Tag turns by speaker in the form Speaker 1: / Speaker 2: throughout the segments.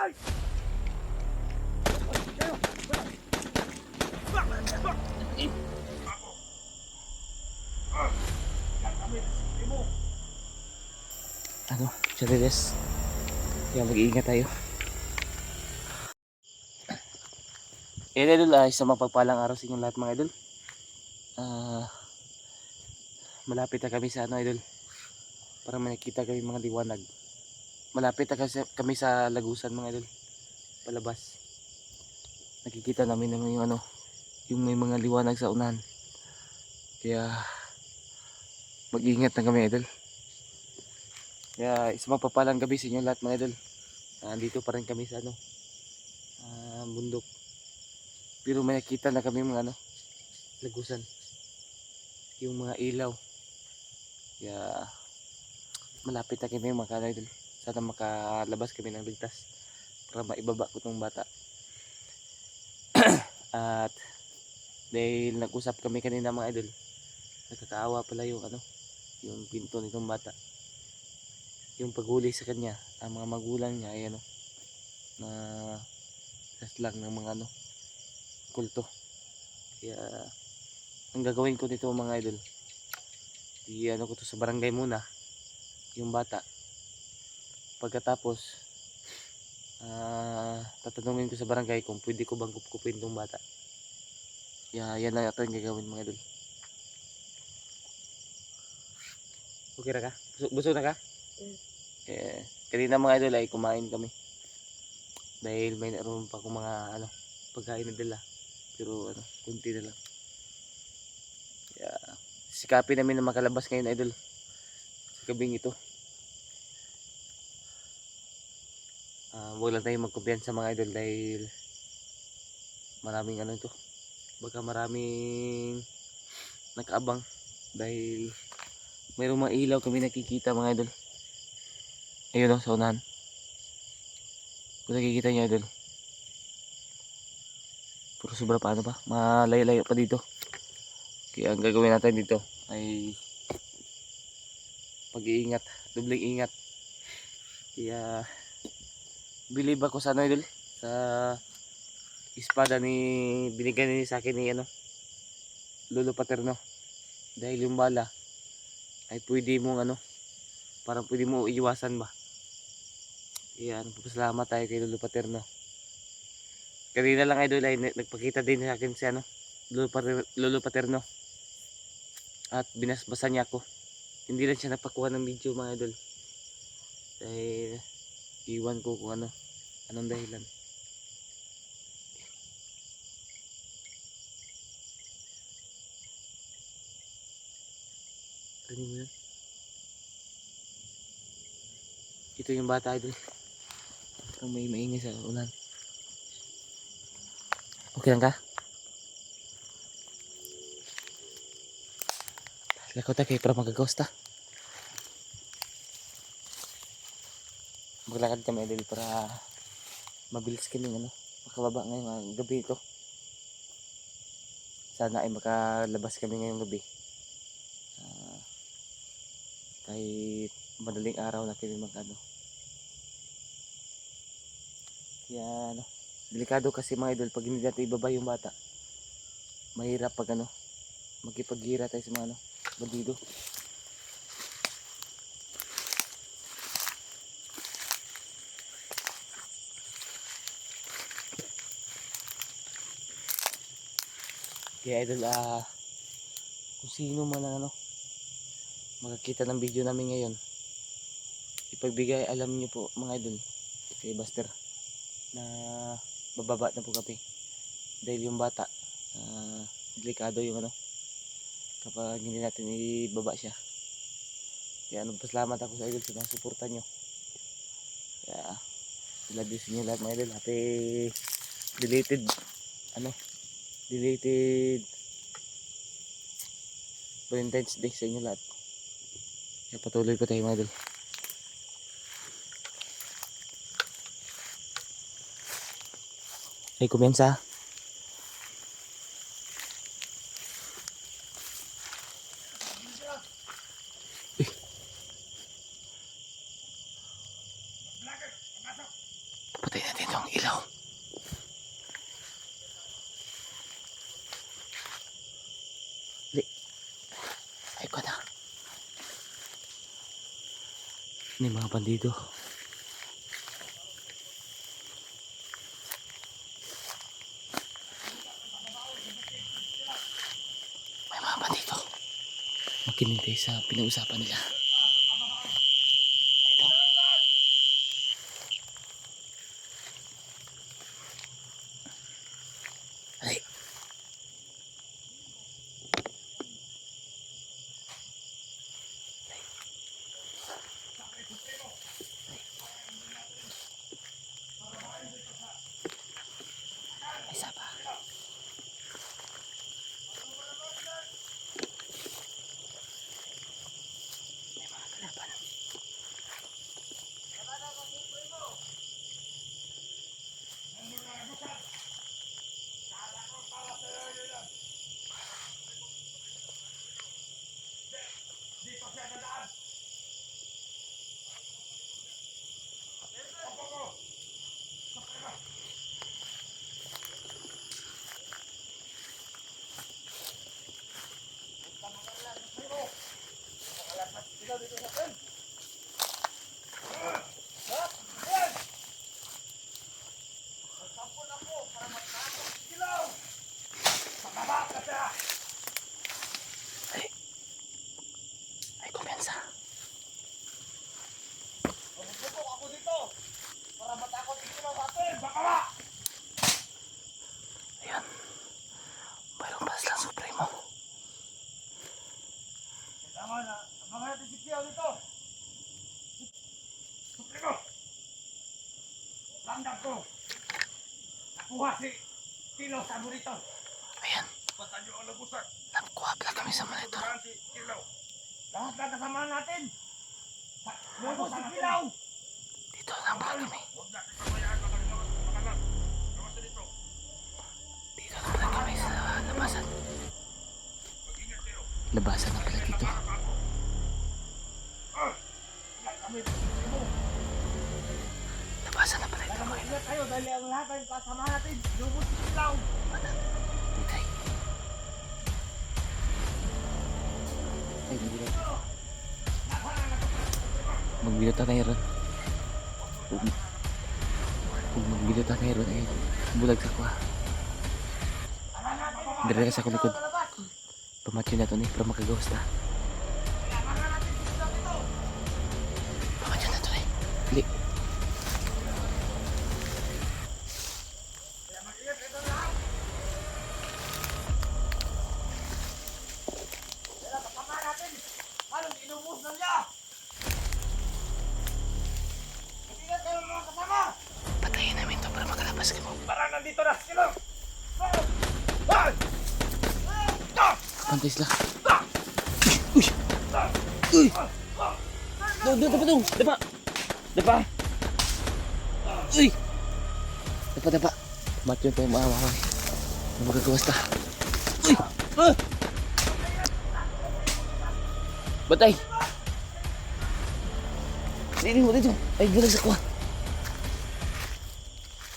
Speaker 1: Ano, Chadiles. Kaya mag-iingat tayo. Idol, isang mapagpalang araw sa inyong lahat mga idol. Malapit na kami sa idol. Para makita kami mga liwanag. Malapit na kami sa Lagusan mga idol. Palabas. Nakikita namin naman yung may mga liwanag sa unahan. Kaya mag-iingat na kami idol. Kaya isang mapagpalang gabi sa inyong lahat mga idol. Andito pa rin kami sa bundok. Pero may nakita na kami mga Lagusan. Yung mga ilaw. Kaya malapit na kami mga idol. Sana makalabas kami ng ligtas para maibaba ko tong bata. At dahil nag-usap kami kanina mga idol, nakakaawa pala yung yung pinto nitong bata. Yung paghuli sa kanya, ang mga magulang niya ay na lang ng mga kulto. Kaya ang gagawin ko nito mga idol, ko to sa barangay muna yung bata. Pagkatapos tatanungin ko sa barangay kung pwede ko bang kupkupin tong bata. Yan lang ito yung gagawin mga idol. Okay na ka? Busog na ka? Kanina mga idol ay kumain kami. Dahil may naroon pa akong mga pagkain na dala. Pero kunti na lang. Kaya sikapin namin na makalabas ngayon idol. Sa gabing ito. Huwag lang tayo magkumpiyansa mga idol dahil maraming ito. Baka maraming nakaabang dahil mayroong mga ilaw kami nakikita mga idol. Ayun sa unahan. Kung nakikita nyo idol. Pero sobra pa pa. Malayo-layo pa dito. Kaya ang gagawin natin dito ay pag-iingat. Dubling ingat. Kaya believe ako sa idol. Sa espada binigay ni sa akin ni Lolo Paterno. Dahil yung bala ay pwede mong parang pwede mo iiwasan ba. Kaya nagpapasalamat tayo kay Lolo Paterno. Kanina lang idol ay nagpakita din sa akin si Lolo Paterno. At binasbasan niya ako. Hindi lang siya napakuha ng video mga idol. Dahil iwan ko kung anong dahilan. Ano mo yan? Ito yung bata idol. Parang may maingay sa ulan. Okay lang ka? Lakot tayo para magaghost maglakad kami idol para mabilis kami makababa ngayong gabi ito. Sana ay makalabas kami ngayong gabi. Kahit madaling araw na kami kaya delikado kasi mga idol pag hindi natin ibaba yung bata. Mahirap pag magkipaggira tayo sa mga bandido. Kaya idol kung sino man ang makakita ng video namin ngayon, ipagbigay alam niyo po mga idol kay Buster na bababa na po kami dahil yung bata delikado yung kapag hindi natin ibaba siya. Kaya pasalamat ako sa idol sa mga suporta nyo. Kaya love you sa inyo lahat mga idol. Happy deleted Valentine's Day sa inyo lahat. Kaya patuloy pa tayo mga idol. Ay kumensa. Patay natin. natin yung ilaw. Dali. Ay ko na. May mga bandido. May mga bandido. Makinig tayo sa pinag-usapan nila. Ito. Ay. Isa pa. May mga kalaban. Ay, kumpensa. Ayan. Mayroong pas lang supremo.
Speaker 2: Tama na. Mga natin si Kiyaw dito. Supremo. Landag ko. Nakuha si Kilaw sa burito.
Speaker 1: Ayan.
Speaker 2: Patan nyo ang lagusan.
Speaker 1: Nagkuha pala kami sa monitor.
Speaker 2: Nakuhaan si Kilaw. Lahat na kasama natin. Lubos si Kilaw.
Speaker 1: Dito lang pala kami.
Speaker 2: Huwag natin pabayaan makalag. Gawas na dito.
Speaker 1: Dito lang pala kami sa labasan.
Speaker 2: Mag-ingat kayo.
Speaker 1: Labasan na pala dito.
Speaker 2: Ingat kami. Supremo.
Speaker 1: Labasan na pala ito.
Speaker 2: Kaya mag-ingat kayo dahil ang lahat ay kasama natin. Lubos si Kilaw.
Speaker 1: Mitay. Ay, magbinot. Magbinot na tayo ron. Kung magbinot na tayo ron, ay bulag sa kwa. Dari ka sa kulikod. Pamatyo na ito ni, para makagawas na. Pamatyo na ito ni. Dili.
Speaker 2: Kasama natin. Anong inubos na niya? Mag-ingat kayo mga kasama.
Speaker 1: Patayin namin ito para makalabas ka mo.
Speaker 2: Para nandito na sila.
Speaker 1: Pantay sila. Uy! Uy! Dapa dong! Dapa! Dapa! Uy! Dapa, dapa! Matyon tayo maawa. Magagawas ta. Uy! Ah! Batay! Dito mo dito. Ay, bulag sa kuha.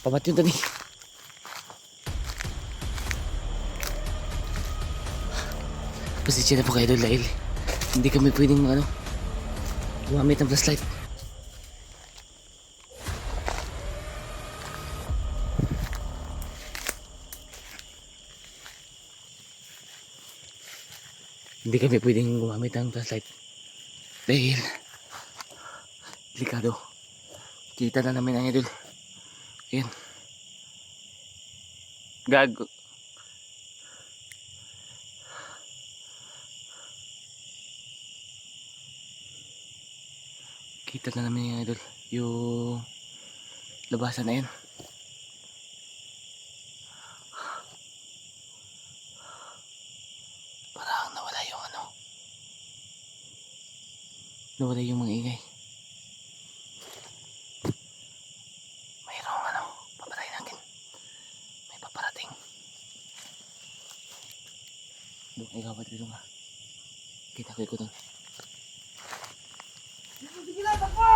Speaker 1: Pamatyon ta ni. Pasensya na po kayo doon dahil hindi kami pwedeng gumamit ng flashlight. Hindi kami pwedeng gumamit ng flashlight dahil delikado. Kita na namin ang idol. Ayan. Gago. Kita na namin yung idol, yung labasan na yun. Parang nawala yung nawala yung mga ingay. Mayroong papatay natin. May paparating. Doon ay gawad dito nga. Kita ko ikutan.
Speaker 2: Sige lang, takbo!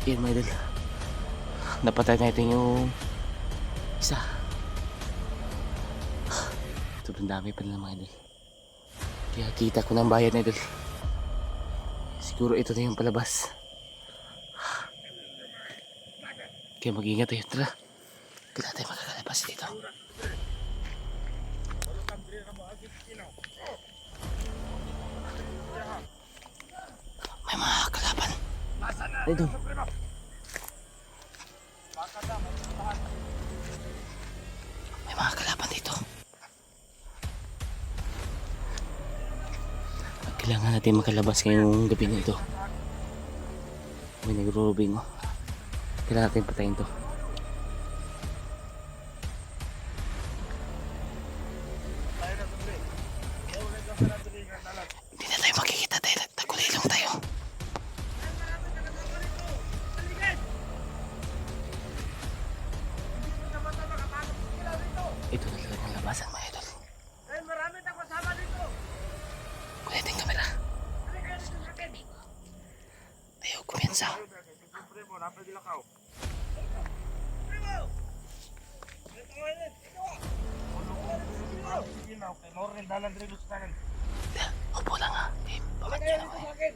Speaker 1: Yan mga idol. Napatay natin yung isa. Sobrang dami pa nila mga idol. Kaya kita ko ng bayan idol. Siguro ito na yung palabas. Kaya mag-ingat tayo. Tara. Kailangan tayo makakalabas dito. May mga kalaban. Ito. May mga kalaban dito. Kailangan natin makalabas ngayong gabi na ito. May nagro-robing. Kailangan natin patayin to. Hindi na tayo makikita dahil tagulay lang tayo. Ito na talaga ang labasan mga idol.
Speaker 2: Marami tayong kasama dito.
Speaker 1: Kulitin kamera. Ayaw kumiensa. Upo lang ha. Bakit nyo naman eh.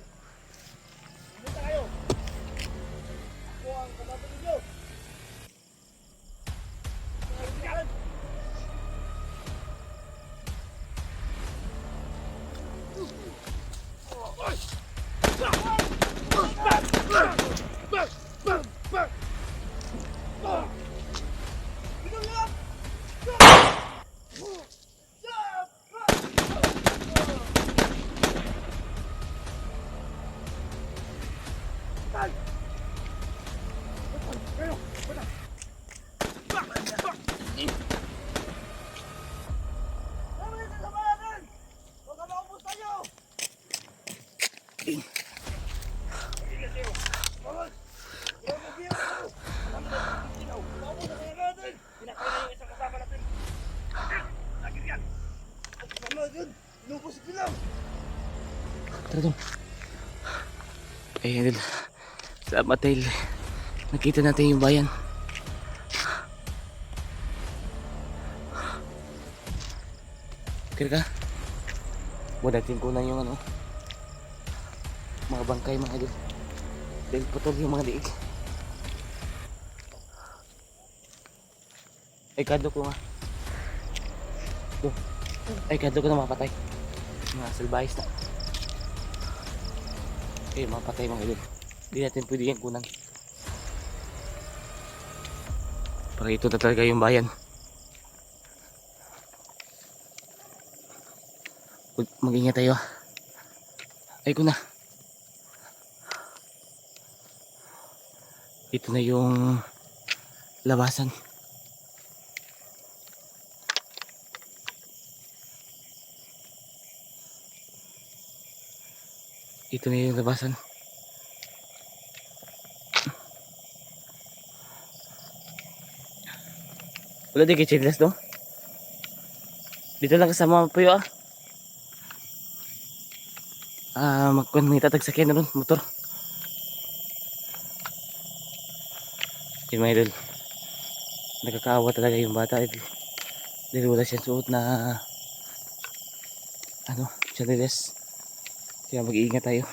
Speaker 1: Tara dong. Ayun idol. Salamat dahil nakita natin yung bayan. Okay ka? Huwag natin kunan yung ano, mga bangkay mga idol. Dahil putol yung mga liig. Ay kado ko nga. Ay kado ko na mapatay. Mga salbahis na. Eh mapatay mga idol. Hindi natin pwede yung kunan. Para ito na talaga yung bayan. Mag-ingat tayo. Ay ko na. Ito na yung labasan. Ito na yung labasan. Wala di kitchenless no? Dito lang kasama po ah. Magkuhan may tatagsakin na ron, motor. Yung mga idol. Nakakaawa talaga yung bata idol. Dahil wala siyang suot na ano, channeles. Kaya mag-iingat tayo.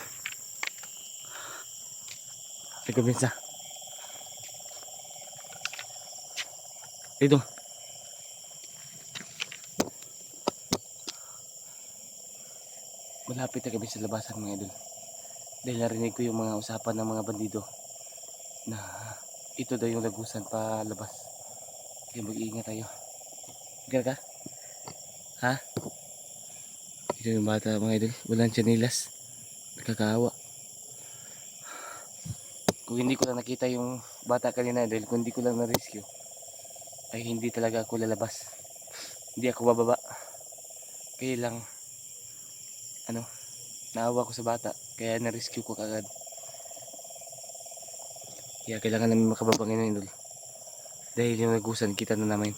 Speaker 1: Nagkuminsa. Dito. Malapit na kami sa labasan mga idol. Dahil narinig ko yung mga usapan ng mga bandido na ito daw yung lagusan pa labas. Kaya mag-iingat tayo. Gano'n ka? Ha? Ito yung bata mga idol. Walang chanilas. Nakakaawa. Kung hindi ko lang nakita yung bata kanina idol, kung hindi ko lang na-rescue, ay hindi talaga ako lalabas. Hindi ako bababa. Kaya lang ano, naawa ko sa bata kaya na-rescue ko kagad. Kaya kailangan namin makababa ngayon idol. Dahil yung nagusan kita na namin.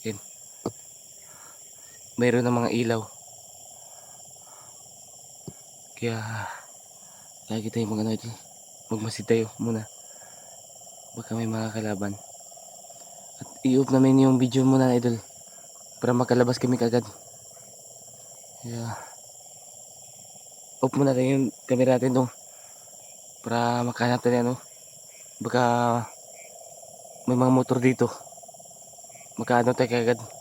Speaker 1: Yan. Mayroon ng mga ilaw. Kaya lagi tayo mga idol. Magmasid tayo muna. Baka may mga kalaban. At i-off namin yung video muna idol. Para makalabas kami kagad. Kaya off muna tayo yung camera natin dong. Para makahanap tayo ano. Baka may mga motor dito. Makaano tayo kagad.